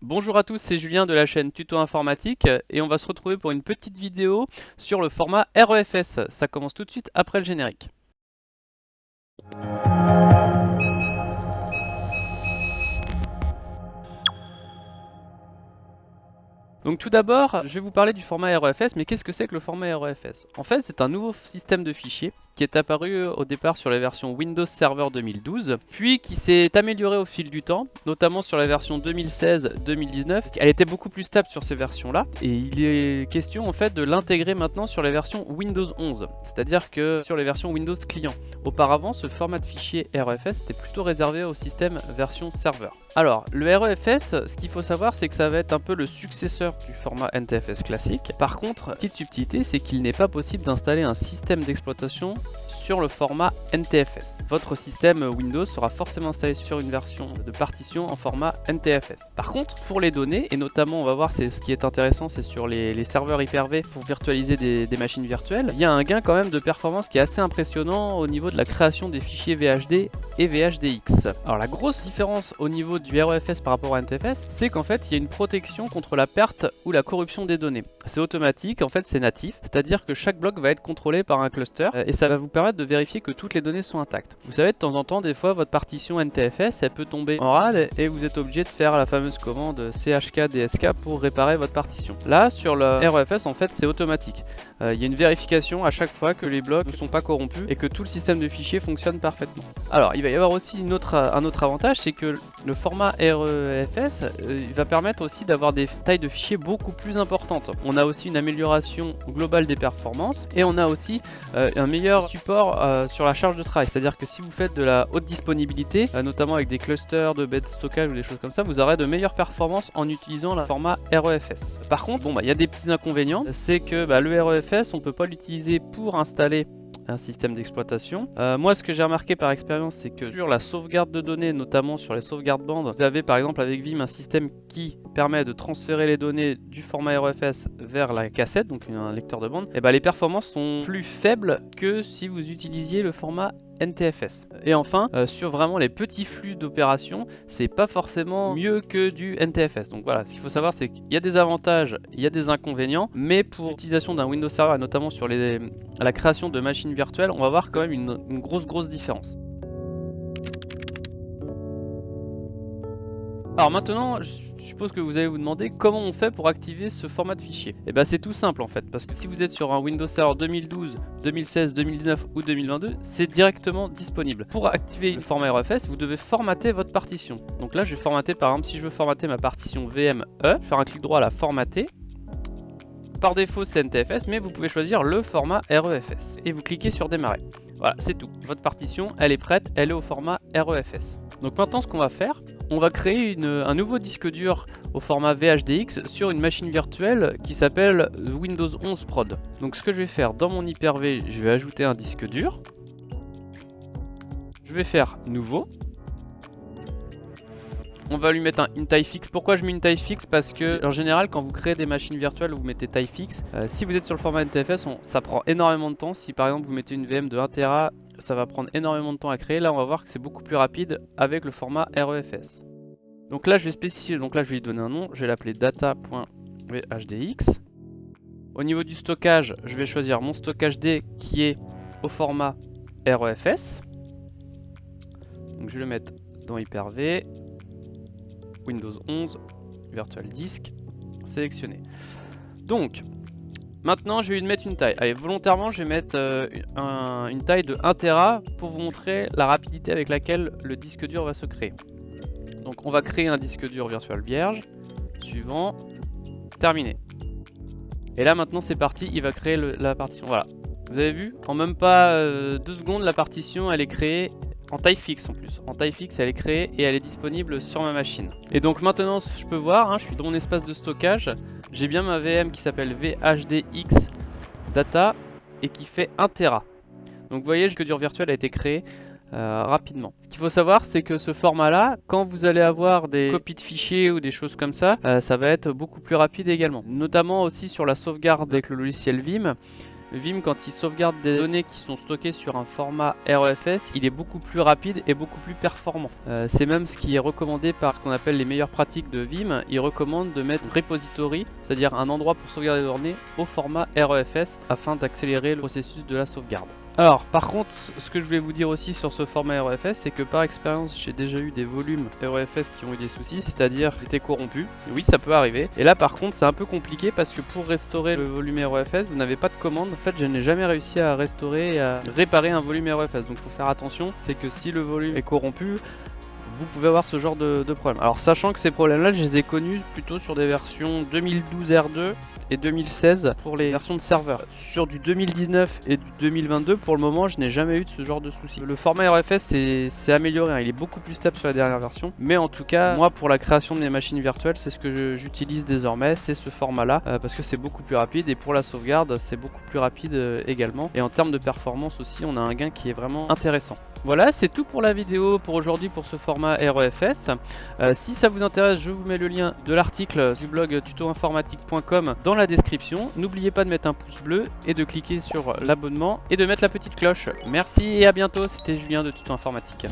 Bonjour à tous, c'est Julien de la chaîne Tuto Informatique et on va se retrouver pour une petite vidéo sur le format REFS. Ça commence tout de suite après le générique. Donc tout d'abord, je vais vous parler du format REFS, mais qu'est-ce que c'est que le format REFS? En fait, c'est un nouveau système de fichiers qui est apparu au départ sur la version Windows Server 2012, puis qui s'est amélioré au fil du temps, notamment sur la version 2016-2019. Elle était beaucoup plus stable sur ces versions-là, et il est question en fait de l'intégrer maintenant sur la version Windows 11, c'est-à-dire que sur les versions Windows client. Auparavant, ce format de fichier REFS était plutôt réservé au système version serveur. Alors, le REFS, ce qu'il faut savoir, c'est que ça va être un peu le successeur du format NTFS classique. Par contre, petite subtilité, c'est qu'il n'est pas possible d'installer un système d'exploitation sur le format NTFS. Votre système Windows sera forcément installé sur une version de partition en format NTFS. Par contre, pour les données, et notamment on va voir, c'est ce qui est intéressant, c'est sur les serveurs Hyper-V pour virtualiser des machines virtuelles, il y a un gain quand même de performance qui est assez impressionnant au niveau de la création des fichiers VHD et VHDX. Alors la grosse différence au niveau du REFS par rapport à NTFS, c'est qu'en fait il y a une protection contre la perte ou la corruption des données. C'est automatique, en fait c'est natif, c'est-à-dire que chaque bloc va être contrôlé par un cluster et ça va vous permettre de vérifier que toutes les données sont intactes. Vous savez, de temps en temps, des fois votre partition NTFS elle peut tomber en rade et vous êtes obligé de faire la fameuse commande chkdsk pour réparer votre partition. Là sur le REFS en fait c'est automatique. Il y a une vérification à chaque fois que les blocs ne sont pas corrompus et que tout le système de fichiers fonctionne parfaitement. Alors il va y avoir aussi un autre avantage, c'est que le format REFS il va permettre aussi d'avoir des tailles de fichiers beaucoup plus importantes. On a aussi une amélioration globale des performances et on a aussi un meilleur support sur la charge de travail. C'est-à-dire que si vous faites de la haute disponibilité, notamment avec des clusters de bêtes stockage ou des choses comme ça, vous aurez de meilleures performances en utilisant le format REFS. Par contre, il y a des petits inconvénients, c'est que le REFS, on ne peut pas l'utiliser pour installer un système d'exploitation. Moi, ce que j'ai remarqué par expérience, c'est que sur la sauvegarde de données, notamment sur les sauvegardes bandes, vous avez par exemple avec Vim un système qui permet de transférer les données du format REFS vers la cassette, donc un lecteur de bande. Et les performances sont plus faibles que si vous utilisiez le format NTFS. Et enfin, sur vraiment les petits flux d'opérations, c'est pas forcément mieux que du NTFS. Donc voilà, ce qu'il faut savoir, c'est qu'il y a des avantages, il y a des inconvénients, mais pour l'utilisation d'un Windows Server, notamment sur la création de machines virtuelles, on va voir quand même une grosse différence. Alors maintenant, je suppose que vous allez vous demander comment on fait pour activer ce format de fichier. Et bien c'est tout simple en fait, parce que si vous êtes sur un Windows Server 2012, 2016, 2019 ou 2022, c'est directement disponible. Pour activer le format REFS, vous devez formater votre partition. Donc là je vais formater, par exemple si je veux formater ma partition VME, je vais faire un clic droit à la formater. Par défaut c'est NTFS, mais vous pouvez choisir le format REFS et vous cliquez sur démarrer. Voilà, c'est tout. Votre partition, elle est prête, elle est au format REFS. Donc maintenant ce qu'on va faire, on va créer un nouveau disque dur au format VHDX sur une machine virtuelle qui s'appelle Windows 11 Prod. Donc ce que je vais faire dans mon Hyper-V, je vais ajouter un disque dur. Je vais faire nouveau. On va lui mettre une taille fixe. Pourquoi je mets une taille fixe? Parce que en général quand vous créez des machines virtuelles, vous mettez taille fixe. Si vous êtes sur le format NTFS, ça prend énormément de temps. Si par exemple vous mettez une VM de 1 Tera, ça va prendre énormément de temps à créer. Là on va voir que c'est beaucoup plus rapide avec le format REFS. Donc là je vais spécifier, donc là je vais lui donner un nom, je vais l'appeler data.vhdx. Au niveau du stockage, je vais choisir mon stockage D qui est au format REFS. Donc je vais le mettre dans Hyper-V. Windows 11, Virtual Disk, sélectionné. Donc, maintenant je vais lui mettre une taille. Allez, volontairement je vais mettre une taille de 1 Tera pour vous montrer la rapidité avec laquelle le disque dur va se créer. Donc on va créer un disque dur virtuel vierge. Suivant, terminé. Et là maintenant c'est parti, il va créer la partition. Voilà, vous avez vu, en même pas 2 secondes la partition elle est créée. En taille fixe en plus. En taille fixe, elle est créée et elle est disponible sur ma machine. Et donc maintenant, je peux voir, je suis dans mon espace de stockage. J'ai bien ma VM qui s'appelle VHDX Data et qui fait 1 Tera. Donc vous voyez, le disque dur virtuel a été créé rapidement. Ce qu'il faut savoir, c'est que ce format-là, quand vous allez avoir des copies de fichiers ou des choses comme ça, ça va être beaucoup plus rapide également. Notamment aussi sur la sauvegarde avec le logiciel Vim. Vim, quand il sauvegarde des données qui sont stockées sur un format REFS, il est beaucoup plus rapide et beaucoup plus performant. C'est même ce qui est recommandé par ce qu'on appelle les meilleures pratiques de Vim. Il recommande de mettre repository, c'est-à-dire un endroit pour sauvegarder les données, au format REFS afin d'accélérer le processus de la sauvegarde. Alors par contre, ce que je voulais vous dire aussi sur ce format REFS, c'est que par expérience j'ai déjà eu des volumes REFS qui ont eu des soucis, c'est-à-dire qu'ils étaient corrompus. Et oui, ça peut arriver. Et là par contre c'est un peu compliqué parce que pour restaurer le volume REFS, vous n'avez pas de commande. En fait, je n'ai jamais réussi à restaurer et à réparer un volume REFS. Donc il faut faire attention, c'est que si le volume est corrompu, vous pouvez avoir ce genre de problème. Alors sachant que ces problèmes-là, je les ai connus plutôt sur des versions 2012 R2 et 2016 pour les versions de serveur. Sur du 2019 et du 2022, pour le moment, je n'ai jamais eu de ce genre de souci. Le format REFS c'est amélioré, hein. Il est beaucoup plus stable sur la dernière version. Mais en tout cas, moi pour la création de mes machines virtuelles, c'est ce que j'utilise désormais, c'est ce format-là, parce que c'est beaucoup plus rapide et pour la sauvegarde, c'est beaucoup plus rapide également. Et en termes de performance aussi, on a un gain qui est vraiment intéressant. Voilà, c'est tout pour la vidéo pour aujourd'hui pour ce format REFS. Si ça vous intéresse, je vous mets le lien de l'article du blog tutoinformatique.com dans la description. N'oubliez pas de mettre un pouce bleu et de cliquer sur l'abonnement et de mettre la petite cloche. Merci et à bientôt, c'était Julien de Tuto Informatique.